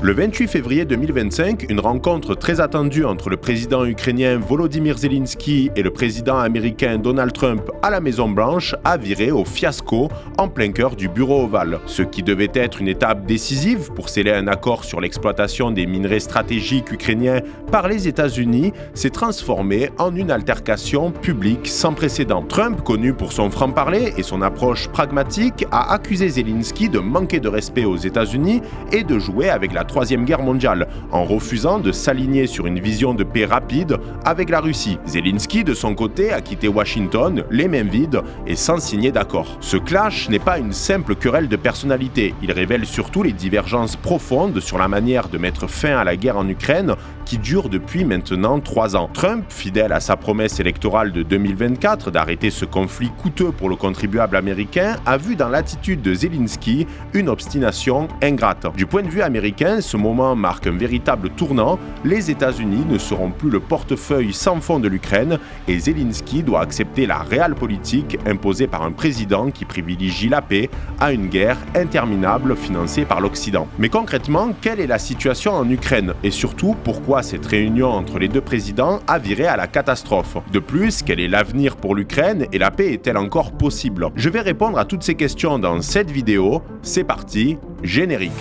Le 28 février 2025, une rencontre très attendue entre le président ukrainien Volodymyr Zelensky et le président américain Donald Trump à la Maison-Blanche a viré au fiasco en plein cœur du bureau ovale. Ce qui devait être une étape décisive pour sceller un accord sur l'exploitation des minerais stratégiques ukrainiens par les États-Unis s'est transformé en une altercation publique sans précédent. Trump, connu pour son franc-parler et son approche pragmatique, a accusé Zelensky de manquer de respect aux États-Unis et de jouer avec la Troisième Guerre mondiale, en refusant de s'aligner sur une vision de paix rapide avec la Russie. Zelensky, de son côté, a quitté Washington, les mains vides et sans signer d'accord. Ce clash n'est pas une simple querelle de personnalité, il révèle surtout les divergences profondes sur la manière de mettre fin à la guerre en Ukraine, qui dure depuis maintenant 3 ans. Trump, fidèle à sa promesse électorale de 2024 d'arrêter ce conflit coûteux pour le contribuable américain, a vu dans l'attitude de Zelensky une obstination ingrate. Du point de vue américain, ce moment marque un véritable tournant. Les États-Unis ne seront plus le portefeuille sans fond de l'Ukraine et Zelensky doit accepter la réelle politique imposée par un président qui privilégie la paix à une guerre interminable financée par l'Occident. Mais concrètement, quelle est la situation en Ukraine et surtout pourquoi cette réunion entre les deux présidents a viré à la catastrophe? De plus, quel est l'avenir pour l'Ukraine et la paix est-elle encore possible? Je vais répondre à toutes ces questions dans cette vidéo. C'est parti, générique.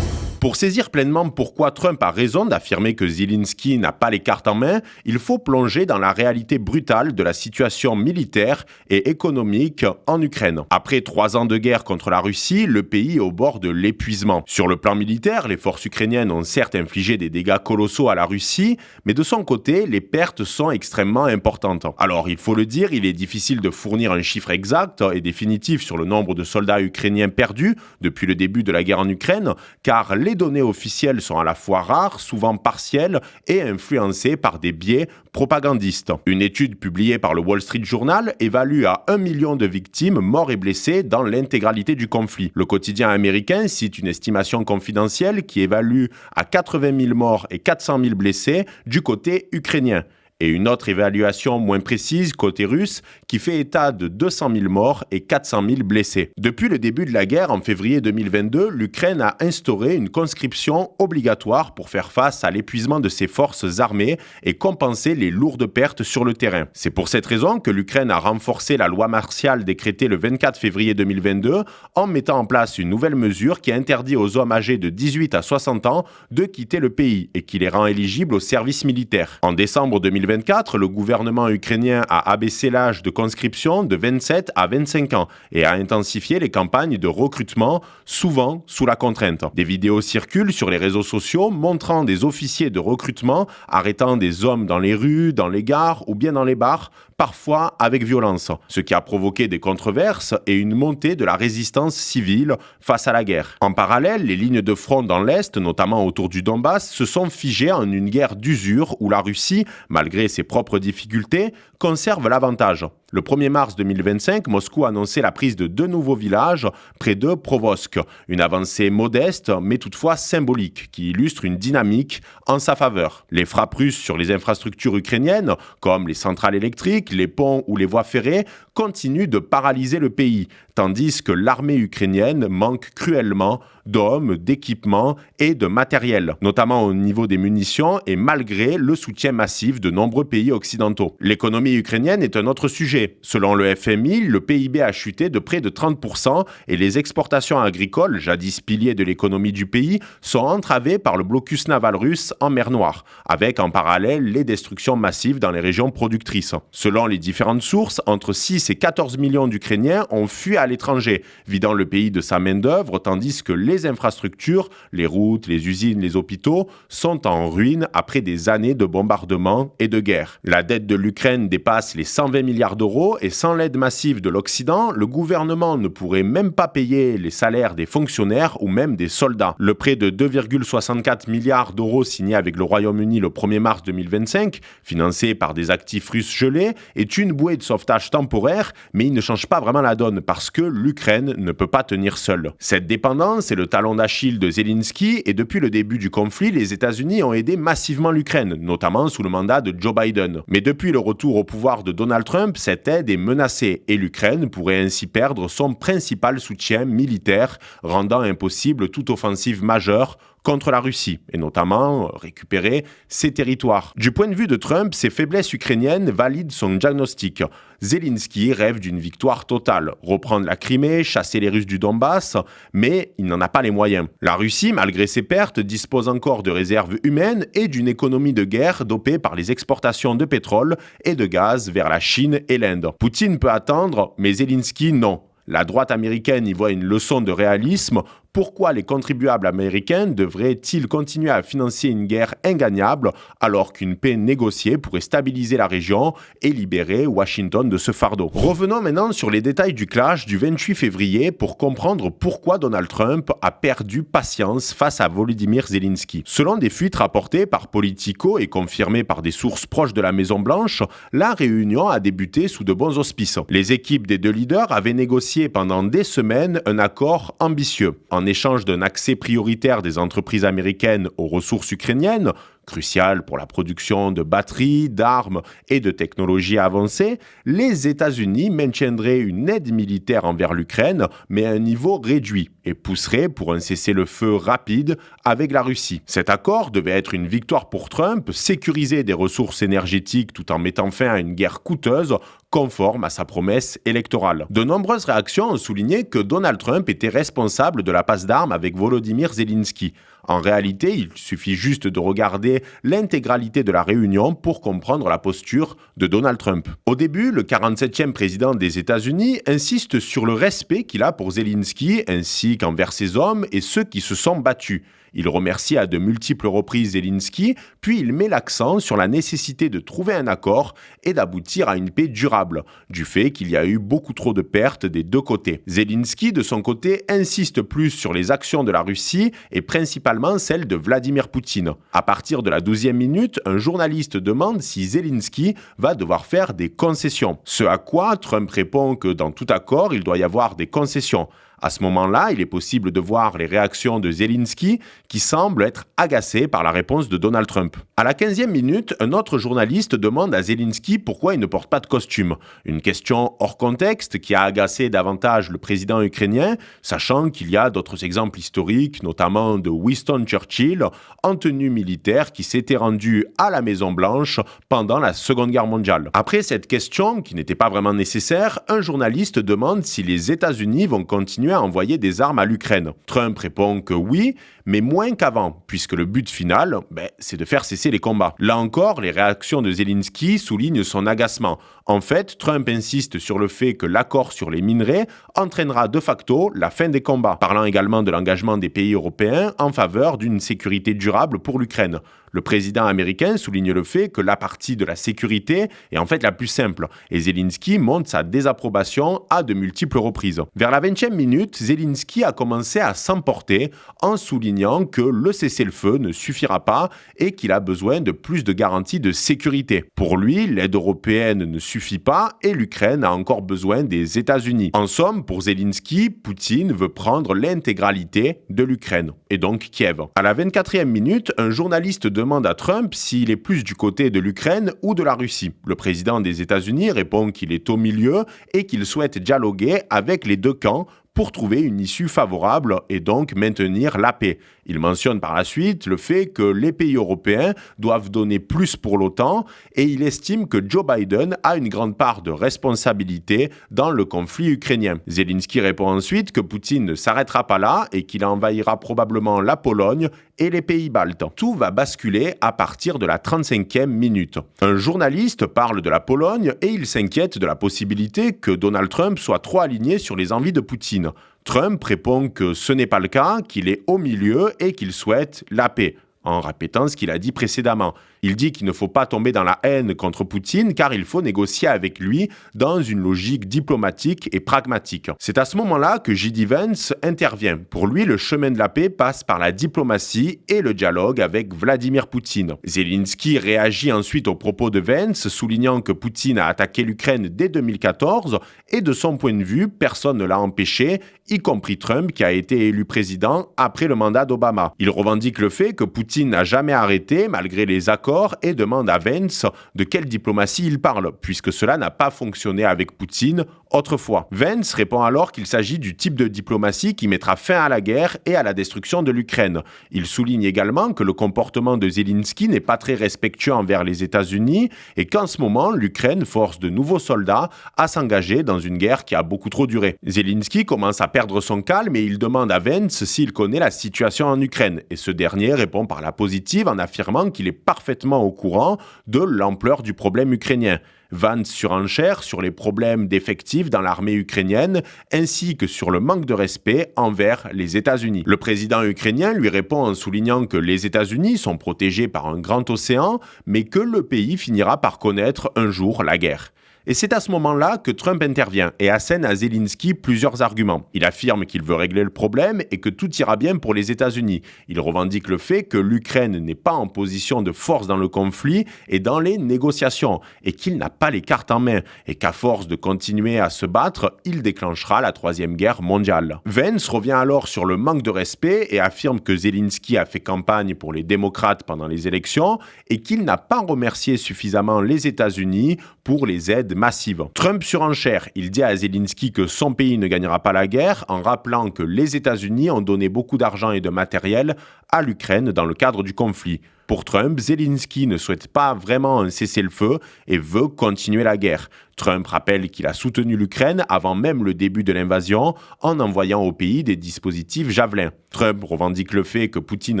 Pour saisir pleinement pourquoi Trump a raison d'affirmer que Zelensky n'a pas les cartes en main, il faut plonger dans la réalité brutale de la situation militaire et économique en Ukraine. Après 3 ans de guerre contre la Russie, le pays est au bord de l'épuisement. Sur le plan militaire, les forces ukrainiennes ont certes infligé des dégâts colossaux à la Russie, mais de son côté, les pertes sont extrêmement importantes. Alors, il faut le dire, il est difficile de fournir un chiffre exact et définitif sur le nombre de soldats ukrainiens perdus depuis le début de la guerre en Ukraine, car les données officielles sont à la fois rares, souvent partielles et influencées par des biais propagandistes. Une étude publiée par le Wall Street Journal évalue à 1 million de victimes morts et blessés dans l'intégralité du conflit. Le quotidien américain cite une estimation confidentielle qui évalue à 80 000 morts et 400 000 blessés du côté ukrainien. Et une autre évaluation moins précise, côté russe, qui fait état de 200 000 morts et 400 000 blessés. Depuis le début de la guerre, en février 2022, l'Ukraine a instauré une conscription obligatoire pour faire face à l'épuisement de ses forces armées et compenser les lourdes pertes sur le terrain. C'est pour cette raison que l'Ukraine a renforcé la loi martiale décrétée le 24 février 2022 en mettant en place une nouvelle mesure qui interdit aux hommes âgés de 18 à 60 ans de quitter le pays et qui les rend éligibles au service militaire. En décembre 2024, le gouvernement ukrainien a abaissé l'âge de conscription de 27 à 25 ans et a intensifié les campagnes de recrutement, souvent sous la contrainte. Des vidéos circulent sur les réseaux sociaux montrant des officiers de recrutement arrêtant des hommes dans les rues, dans les gares ou bien dans les bars, parfois avec violence, ce qui a provoqué des controverses et une montée de la résistance civile face à la guerre. En parallèle, les lignes de front dans l'Est, notamment autour du Donbass, se sont figées en une guerre d'usure où la Russie, malgré ses propres difficultés, conserve l'avantage. Le 1er mars 2025, Moscou a annoncé la prise de 2 nouveaux villages près de Provosk, une avancée modeste mais toutefois symbolique qui illustre une dynamique en sa faveur. Les frappes russes sur les infrastructures ukrainiennes, comme les centrales électriques, les ponts ou les voies ferrées, continuent de paralyser le pays, tandis que l'armée ukrainienne manque cruellement d'hommes, d'équipements et de matériel, notamment au niveau des munitions et malgré le soutien massif de nombreux pays occidentaux. L'économie ukrainienne est un autre sujet. Selon le FMI, le PIB a chuté de près de 30% et les exportations agricoles, jadis piliers de l'économie du pays, sont entravées par le blocus naval russe en mer Noire, avec en parallèle les destructions massives dans les régions productrices. Selon les différentes sources, entre 6 et 14 millions d'Ukrainiens ont fui à l'étranger, vidant le pays de sa main-d'œuvre, tandis que les infrastructures, les routes, les usines, les hôpitaux, sont en ruine après des années de bombardements et de guerre. La dette de l'Ukraine dépasse les 120 milliards d'euros et sans l'aide massive de l'Occident, le gouvernement ne pourrait même pas payer les salaires des fonctionnaires ou même des soldats. Le prêt de 2,64 milliards d'euros signé avec le Royaume-Uni le 1er mars 2025, financé par des actifs russes gelés, est une bouée de sauvetage temporaire, mais il ne change pas vraiment la donne parce parce que l'Ukraine ne peut pas tenir seule. Cette dépendance est le talon d'Achille de Zelensky et depuis le début du conflit, les États-Unis ont aidé massivement l'Ukraine, notamment sous le mandat de Joe Biden. Mais depuis le retour au pouvoir de Donald Trump, cette aide est menacée et l'Ukraine pourrait ainsi perdre son principal soutien militaire, rendant impossible toute offensive majeure contre la Russie, et notamment récupérer ses territoires. Du point de vue de Trump, ses faiblesses ukrainiennes valident son diagnostic. Zelensky rêve d'une victoire totale, reprendre la Crimée, chasser les Russes du Donbass, mais il n'en a pas les moyens. La Russie, malgré ses pertes, dispose encore de réserves humaines et d'une économie de guerre dopée par les exportations de pétrole et de gaz vers la Chine et l'Inde. Poutine peut attendre, mais Zelensky non. La droite américaine y voit une leçon de réalisme. Pourquoi les contribuables américains devraient-ils continuer à financer une guerre ingagnable alors qu'une paix négociée pourrait stabiliser la région et libérer Washington de ce fardeau? Revenons maintenant sur les détails du clash du 28 février pour comprendre pourquoi Donald Trump a perdu patience face à Volodymyr Zelensky. Selon des fuites rapportées par Politico et confirmées par des sources proches de la Maison-Blanche, la réunion a débuté sous de bons auspices. Les équipes des deux leaders avaient négocié pendant des semaines un accord ambitieux. En échange d'un accès prioritaire des entreprises américaines aux ressources ukrainiennes, crucial pour la production de batteries, d'armes et de technologies avancées, les États-Unis maintiendraient une aide militaire envers l'Ukraine, mais à un niveau réduit, et pousseraient pour un cessez-le-feu rapide avec la Russie. Cet accord devait être une victoire pour Trump, sécuriser des ressources énergétiques tout en mettant fin à une guerre coûteuse, conforme à sa promesse électorale. De nombreuses réactions ont souligné que Donald Trump était responsable de la passe d'armes avec Volodymyr Zelensky. En réalité, il suffit juste de regarder l'intégralité de la réunion pour comprendre la posture de Donald Trump. Au début, le 47e président des États-Unis insiste sur le respect qu'il a pour Zelensky ainsi qu'envers ses hommes et ceux qui se sont battus. Il remercie à de multiples reprises Zelensky, puis il met l'accent sur la nécessité de trouver un accord et d'aboutir à une paix durable, du fait qu'il y a eu beaucoup trop de pertes des deux côtés. Zelensky, de son côté, insiste plus sur les actions de la Russie et principalement celles de Vladimir Poutine. À partir de la 12e minute, un journaliste demande si Zelensky va devoir faire des concessions. Ce à quoi Trump répond que dans tout accord, il doit y avoir des concessions. À ce moment-là, il est possible de voir les réactions de Zelensky qui semble être agacé par la réponse de Donald Trump. À la 15e minute, un autre journaliste demande à Zelensky pourquoi il ne porte pas de costume. Une question hors contexte qui a agacé davantage le président ukrainien, sachant qu'il y a d'autres exemples historiques, notamment de Winston Churchill en tenue militaire qui s'était rendu à la Maison-Blanche pendant la Seconde Guerre mondiale. Après cette question, qui n'était pas vraiment nécessaire, un journaliste demande si les États-Unis vont continuer à envoyer des armes à l'Ukraine. Trump répond que oui, mais moins qu'avant, puisque le but final, c'est de faire cesser les combats. Là encore, les réactions de Zelensky soulignent son agacement. En fait, Trump insiste sur le fait que l'accord sur les minerais entraînera de facto la fin des combats, parlant également de l'engagement des pays européens en faveur d'une sécurité durable pour l'Ukraine. Le président américain souligne le fait que la partie de la sécurité est en fait la plus simple, et Zelensky montre sa désapprobation à de multiples reprises. Vers la 20e minute, Zelensky a commencé à s'emporter en soulignant que le cessez-le-feu ne suffira pas et qu'il a besoin de plus de garanties de sécurité. Pour lui, l'aide européenne ne suffit pas et l'Ukraine a encore besoin des États-Unis. En somme, pour Zelensky, Poutine veut prendre l'intégralité de l'Ukraine, et donc Kiev. À la 24e minute, un journaliste demande à Trump s'il est plus du côté de l'Ukraine ou de la Russie. Le président des États-Unis répond qu'il est au milieu et qu'il souhaite dialoguer avec les deux camps pour trouver une issue favorable et donc maintenir la paix. Il mentionne par la suite le fait que les pays européens doivent donner plus pour l'OTAN et il estime que Joe Biden a une grande part de responsabilité dans le conflit ukrainien. Zelensky répond ensuite que Poutine ne s'arrêtera pas là et qu'il envahira probablement la Pologne et les pays baltes. Tout va basculer à partir de la 35e minute. Un journaliste parle de la Pologne et il s'inquiète de la possibilité que Donald Trump soit trop aligné sur les envies de Poutine. Trump répond que ce n'est pas le cas, qu'il est au milieu et qu'il souhaite la paix. en répétant ce qu'il a dit précédemment. Il dit qu'il ne faut pas tomber dans la haine contre Poutine car il faut négocier avec lui dans une logique diplomatique et pragmatique. C'est à ce moment-là que J.D. Vance intervient. Pour lui, le chemin de la paix passe par la diplomatie et le dialogue avec Vladimir Poutine. Zelensky réagit ensuite aux propos de Vance, soulignant que Poutine a attaqué l'Ukraine dès 2014 et de son point de vue, personne ne l'a empêché, y compris Trump qui a été élu président après le mandat d'Obama. Il revendique le fait que Poutine n'a jamais arrêté malgré les accords et demande à Vance de quelle diplomatie il parle, puisque cela n'a pas fonctionné avec Poutine autrefois. Vance répond alors qu'il s'agit du type de diplomatie qui mettra fin à la guerre et à la destruction de l'Ukraine. Il souligne également que le comportement de Zelensky n'est pas très respectueux envers les États-Unis et qu'en ce moment, l'Ukraine force de nouveaux soldats à s'engager dans une guerre qui a beaucoup trop duré. Zelensky commence à perdre son calme et il demande à Vance s'il connaît la situation en Ukraine. Et ce dernier répond par la positive en affirmant qu'il est parfaitement au courant de l'ampleur du problème ukrainien. Vance surenchère sur les problèmes d'effectifs dans l'armée ukrainienne ainsi que sur le manque de respect envers les États-Unis. Le président ukrainien lui répond en soulignant que les États-Unis sont protégés par un grand océan, mais que le pays finira par connaître un jour la guerre. Et c'est à ce moment-là que Trump intervient et assène à Zelensky plusieurs arguments. Il affirme qu'il veut régler le problème et que tout ira bien pour les États-Unis. Il revendique le fait que l'Ukraine n'est pas en position de force dans le conflit et dans les négociations, et qu'il n'a pas les cartes en main, et qu'à force de continuer à se battre, il déclenchera la Troisième Guerre mondiale. Vance revient alors sur le manque de respect et affirme que Zelensky a fait campagne pour les démocrates pendant les élections et qu'il n'a pas remercié suffisamment les États-Unis pour les aides massive. Trump surenchère. Il dit à Zelensky que son pays ne gagnera pas la guerre en rappelant que les États-Unis ont donné beaucoup d'argent et de matériel à l'Ukraine dans le cadre du conflit. Pour Trump, Zelensky ne souhaite pas vraiment un cessez-le-feu et veut continuer la guerre. Trump rappelle qu'il a soutenu l'Ukraine avant même le début de l'invasion en envoyant au pays des dispositifs Javelin. Trump revendique le fait que Poutine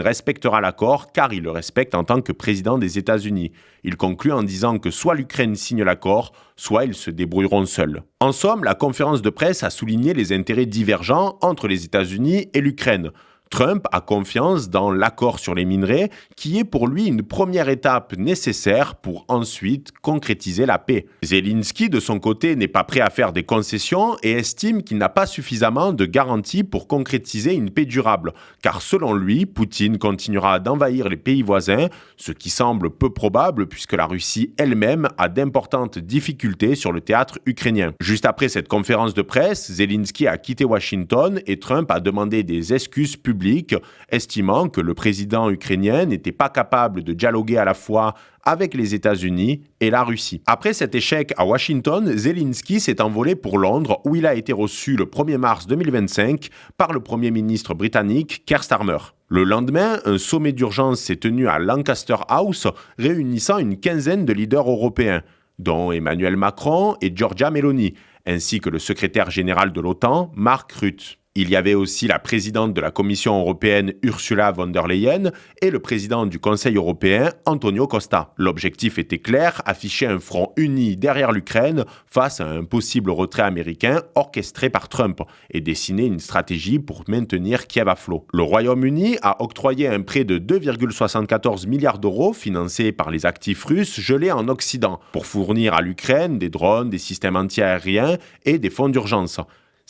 respectera l'accord car il le respecte en tant que président des États-Unis. Il conclut en disant que soit l'Ukraine signe l'accord, soit ils se débrouilleront seuls. En somme, la conférence de presse a souligné les intérêts divergents entre les États-Unis et l'Ukraine. Trump a confiance dans l'accord sur les minerais, qui est pour lui une première étape nécessaire pour ensuite concrétiser la paix. Zelensky, de son côté, n'est pas prêt à faire des concessions et estime qu'il n'a pas suffisamment de garanties pour concrétiser une paix durable, car selon lui, Poutine continuera d'envahir les pays voisins, ce qui semble peu probable puisque la Russie elle-même a d'importantes difficultés sur le théâtre ukrainien. Juste après cette conférence de presse, Zelensky a quitté Washington et Trump a demandé des excuses publiques, estimant que le président ukrainien n'était pas capable de dialoguer à la fois avec les États-Unis et la Russie. Après cet échec à Washington, Zelensky s'est envolé pour Londres où il a été reçu le 1er mars 2025 par le Premier ministre britannique Keir Starmer. Le lendemain, un sommet d'urgence s'est tenu à Lancaster House réunissant une quinzaine de leaders européens, dont Emmanuel Macron et Giorgia Meloni, ainsi que le secrétaire général de l'OTAN, Mark Rutte. Il y avait aussi la présidente de la Commission européenne Ursula von der Leyen et le président du Conseil européen Antonio Costa. L'objectif était clair, afficher un front uni derrière l'Ukraine face à un possible retrait américain orchestré par Trump et dessiner une stratégie pour maintenir Kiev à flot. Le Royaume-Uni a octroyé un prêt de 2,74 milliards d'euros financé par les actifs russes gelés en Occident pour fournir à l'Ukraine des drones, des systèmes antiaériens et des fonds d'urgence.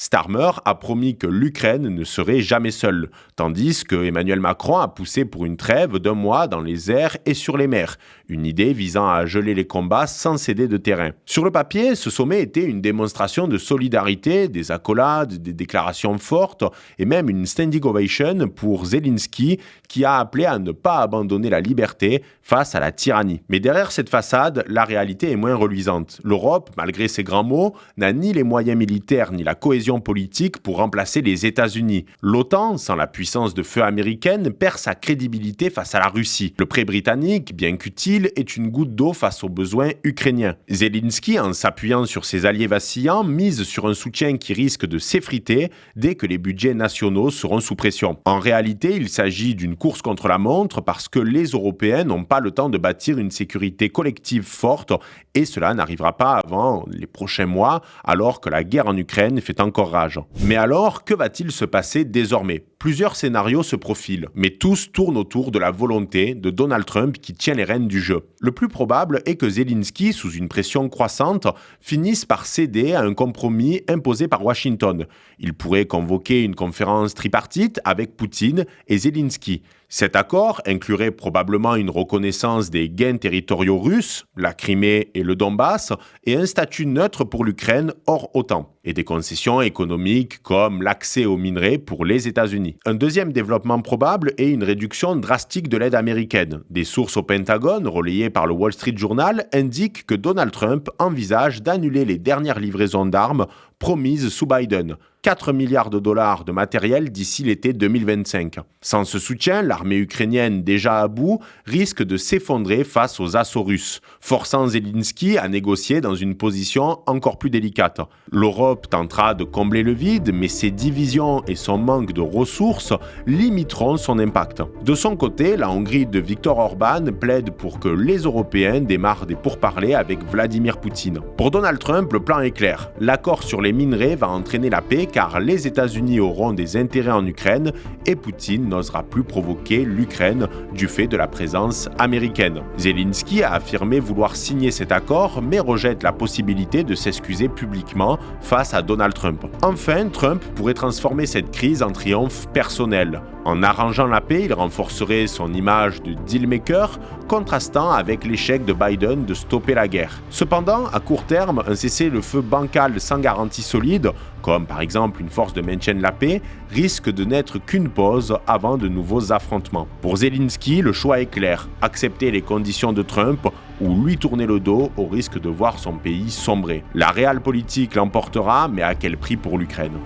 Starmer a promis que l'Ukraine ne serait jamais seule, tandis que Emmanuel Macron a poussé pour une trêve d'1 mois dans les airs et sur les mers, une idée visant à geler les combats sans céder de terrain. Sur le papier, ce sommet était une démonstration de solidarité, des accolades, des déclarations fortes et même une standing ovation pour Zelensky qui a appelé à ne pas abandonner la liberté face à la tyrannie. Mais derrière cette façade, la réalité est moins reluisante. L'Europe, malgré ses grands mots, n'a ni les moyens militaires ni la cohésion politique pour remplacer les États-Unis. L'OTAN, sans la puissance de feu américaine, perd sa crédibilité face à la Russie. Le prêt britannique, bien qu'utile, est une goutte d'eau face aux besoins ukrainiens. Zelensky, en s'appuyant sur ses alliés vacillants, mise sur un soutien qui risque de s'effriter dès que les budgets nationaux seront sous pression. En réalité, il s'agit d'une course contre la montre parce que les Européens n'ont pas le temps de bâtir une sécurité collective forte et cela n'arrivera pas avant les prochains mois alors que la guerre en Ukraine fait encore encore rage. Mais alors, que va-t-il se passer désormais ? Plusieurs scénarios se profilent, mais tous tournent autour de la volonté de Donald Trump qui tient les rênes du jeu. Le plus probable est que Zelensky, sous une pression croissante, finisse par céder à un compromis imposé par Washington. Il pourrait convoquer une conférence tripartite avec Poutine et Zelensky. Cet accord inclurait probablement une reconnaissance des gains territoriaux russes, la Crimée et le Donbass, et un statut neutre pour l'Ukraine hors OTAN, et des concessions économiques comme l'accès aux minerais pour les États-Unis. Un deuxième développement probable est une réduction drastique de l'aide américaine. Des sources au Pentagone, relayées par le Wall Street Journal, indiquent que Donald Trump envisage d'annuler les dernières livraisons d'armes promises sous Biden. 4 milliards de dollars de matériel d'ici l'été 2025. Sans ce soutien, l'armée ukrainienne déjà à bout risque de s'effondrer face aux assauts russes, forçant Zelensky à négocier dans une position encore plus délicate. L'Europe tentera de combler le vide, mais ses divisions et son manque de ressources limiteront son impact. De son côté, la Hongrie de Viktor Orban plaide pour que les Européens démarrent des pourparlers avec Vladimir Poutine. Pour Donald Trump, le plan est clair. L'accord sur les minerais va entraîner la paix car les États-Unis auront des intérêts en Ukraine et Poutine n'osera plus provoquer l'Ukraine du fait de la présence américaine. Zelensky a affirmé vouloir signer cet accord mais rejette la possibilité de s'excuser publiquement face à Donald Trump. Enfin, Trump pourrait transformer cette crise en triomphe personnel. En arrangeant la paix, il renforcerait son image de dealmaker, contrastant avec l'échec de Biden de stopper la guerre. Cependant, à court terme, un cessez-le-feu bancal sans garantie solide, comme par exemple une force de maintien de la paix, risque de n'être qu'une pause avant de nouveaux affrontements. Pour Zelensky, le choix est clair, accepter les conditions de Trump ou lui tourner le dos au risque de voir son pays sombrer. La réelle politique l'emportera, mais à quel prix pour l'Ukraine ?